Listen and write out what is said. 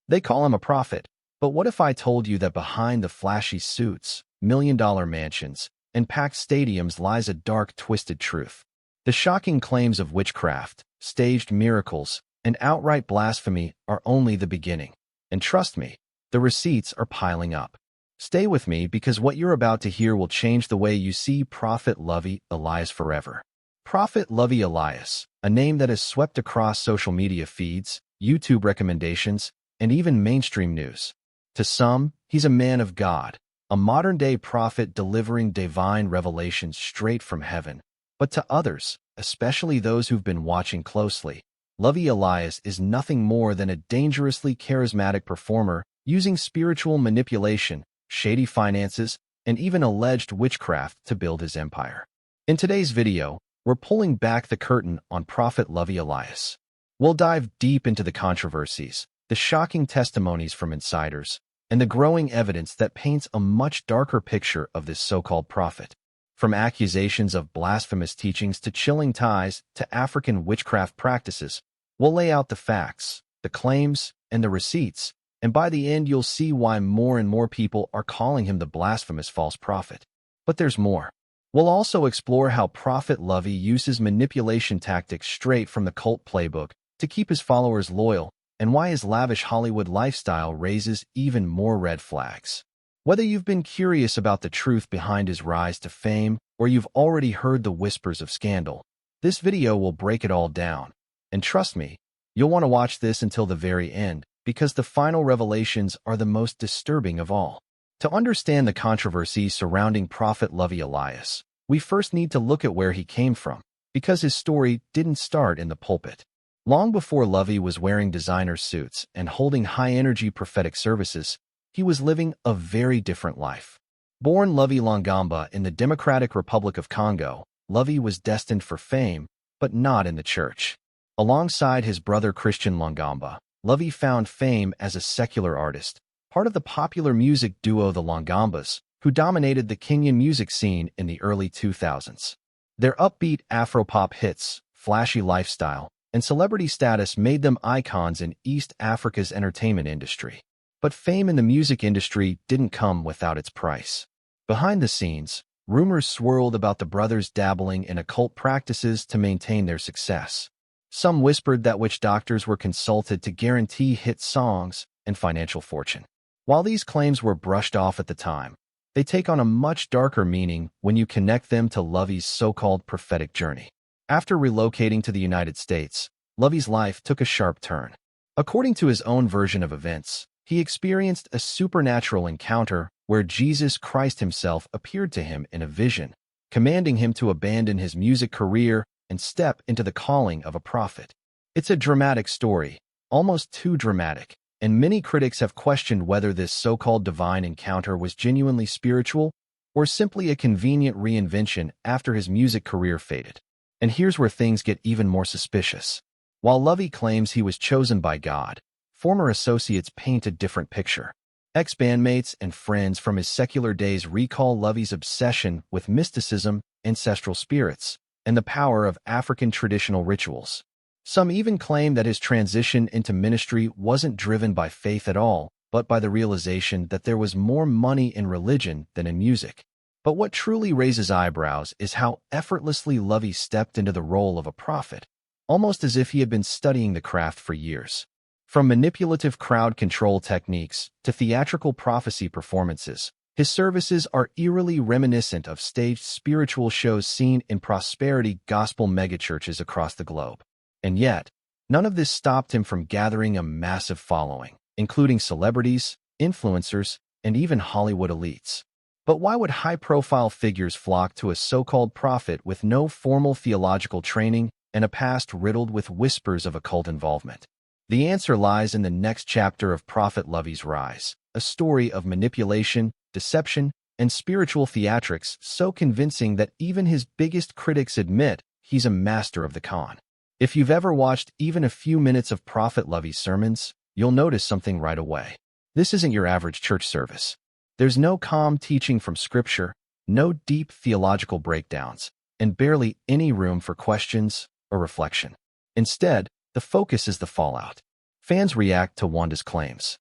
They call him a prophet. But what if I told you that behind the flashy suits, million-dollar mansions, and packed stadiums lies a dark, twisted truth? The shocking claims of witchcraft, staged miracles, and outright blasphemy are only the beginning. And trust me, the receipts are piling up. Stay with me because what you're about to hear will change the way you see Prophet Lovy Elias forever. Prophet Lovy Elias, a name that has swept across social media feeds, YouTube recommendations, and even mainstream news. To some, he's a man of God, a modern-day prophet delivering divine revelations straight from heaven. But to others, especially those who've been watching closely, Lovy Elias is nothing more than a dangerously charismatic performer using spiritual manipulation, shady finances, and even alleged witchcraft to build his empire. In today's video, we're pulling back the curtain on Prophet Lovy Elias. We'll dive deep into the controversies, the shocking testimonies from insiders, and the growing evidence that paints a much darker picture of this so-called prophet. From accusations of blasphemous teachings to chilling ties to African witchcraft practices, we'll lay out the facts, the claims, and the receipts, and by the end you'll see why more and more people are calling him the blasphemous false prophet. But there's more. We'll also explore how Prophet Lovy uses manipulation tactics straight from the cult playbook to keep his followers loyal, and why his lavish Hollywood lifestyle raises even more red flags. Whether you've been curious about the truth behind his rise to fame, or you've already heard the whispers of scandal, this video will break it all down. And trust me, you'll want to watch this until the very end, because the final revelations are the most disturbing of all. To understand the controversy surrounding Prophet Lovy Elias, we first need to look at where he came from, because his story didn't start in the pulpit. Long before Lovy was wearing designer suits and holding high-energy prophetic services, he was living a very different life. Born Lovy Longamba in the Democratic Republic of Congo, Lovy was destined for fame, but not in the church. Alongside his brother Christian Longamba, Lovy found fame as a secular artist, part of the popular music duo the Longambas, who dominated the Kenyan music scene in the early 2000s. Their upbeat Afropop hits, flashy lifestyle, and celebrity status made them icons in East Africa's entertainment industry. But fame in the music industry didn't come without its price. Behind the scenes, rumors swirled about the brothers dabbling in occult practices to maintain their success. Some whispered that witch doctors were consulted to guarantee hit songs and financial fortune. While these claims were brushed off at the time, they take on a much darker meaning when you connect them to Lovy's so-called prophetic journey. After relocating to the United States, Lovy's life took a sharp turn. According to his own version of events, he experienced a supernatural encounter where Jesus Christ himself appeared to him in a vision, commanding him to abandon his music career and step into the calling of a prophet. It's a dramatic story, almost too dramatic, and many critics have questioned whether this so-called divine encounter was genuinely spiritual or simply a convenient reinvention after his music career faded. And here's where things get even more suspicious. While Lovy claims he was chosen by God, former associates paint a different picture. Ex-bandmates and friends from his secular days recall Lovy's obsession with mysticism, ancestral spirits, and the power of African traditional rituals. Some even claim that his transition into ministry wasn't driven by faith at all, but by the realization that there was more money in religion than in music. But what truly raises eyebrows is how effortlessly Lovy stepped into the role of a prophet, almost as if he had been studying the craft for years. From manipulative crowd control techniques to theatrical prophecy performances, his services are eerily reminiscent of staged spiritual shows seen in prosperity gospel megachurches across the globe. And yet, none of this stopped him from gathering a massive following, including celebrities, influencers, and even Hollywood elites. But why would high-profile figures flock to a so-called prophet with no formal theological training and a past riddled with whispers of occult involvement? The answer lies in the next chapter of Prophet Lovy's rise, a story of manipulation, deception, and spiritual theatrics so convincing that even his biggest critics admit he's a master of the con. If you've ever watched even a few minutes of Prophet Lovy's sermons, you'll notice something right away. This isn't your average church service. There's no calm teaching from Scripture, no deep theological breakdowns, and barely any room for questions or reflection. Instead, the focus is the fallout. Fans react to Wanda's claims.